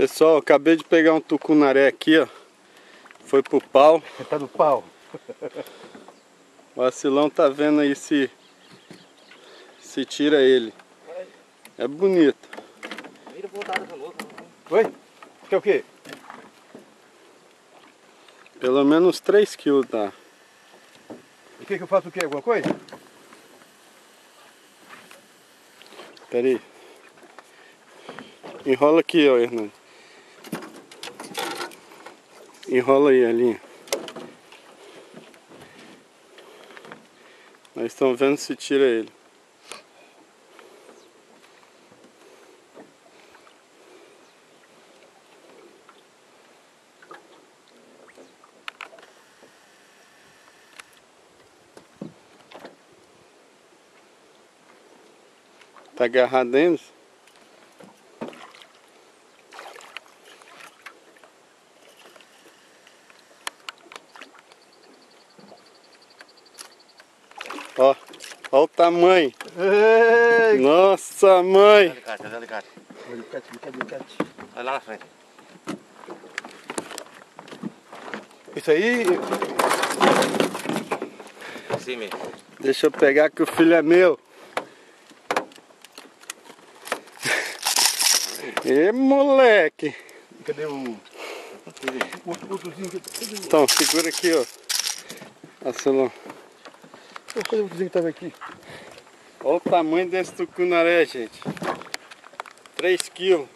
Pessoal, acabei de pegar um tucunaré aqui, ó. Foi pro pau. Tá no pau. O Vacilão tá vendo aí se tira ele. É bonito. Oi? Quer o quê? Pelo menos 3 kg tá. E quer que eu faça o quê? Alguma coisa? Pera aí. Enrola aqui, ó, Hernando. Enrola aí a linha. Nós estamos vendo se tira ele. Tá agarrado ainda? Ó, ó o tamanho. Ei! Nossa, mãe. Alicate, cadê o alicate? Alicate. Vai lá na frente. Isso aí... Assim mesmo. Deixa eu pegar que o filho é meu. Ê, moleque. Cadê o... outrozinho aqui? Então, segura aqui, ó. Vacilão. Cadê o outrozinho que tava aqui? Olha o tamanho desse tucunaré, gente. 3 kg.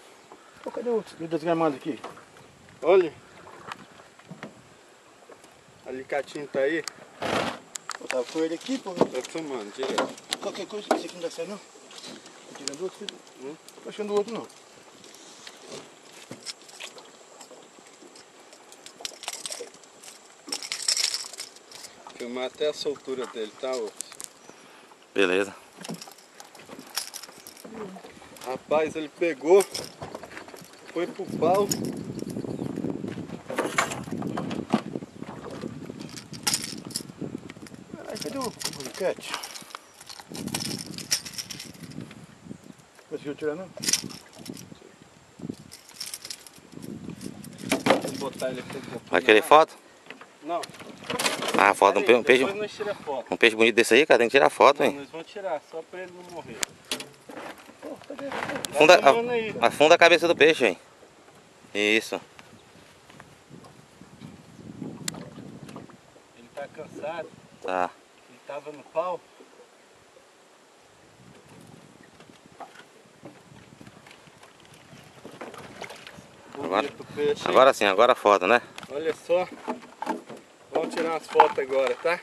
Cadê o outro desgramado aqui? Olha. O alicatinho tá aí. Eu tava com ele aqui, pô. Tô filmando, direto. Qualquer coisa, esse aqui não dá certo, não? Tô tirando outro, filho. Tô achando o outro, não. Filmar até a soltura dele, tá, ô? Beleza. Rapaz, ele pegou, foi pro pau. Ai, cadê o alicate? Conseguiu tirar, não? Vou botar ele aqui um pouquinho. Vai querer foto? Não. Ah, foto. Peraí, Um peixe, depois nós tira foto. um peixe bonito desse aí, cara, tem que tirar foto, Não, hein? nós vamos tirar, só pra ele não morrer. Afunda, Tá filmando aí. afunda a cabeça do peixe, hein? Isso. Ele tá cansado, Tá. ele tava no pau. Agora, Bonito o peixe, hein? agora sim, agora a foto, né? Olha só. Vamos tirar umas fotos agora, tá?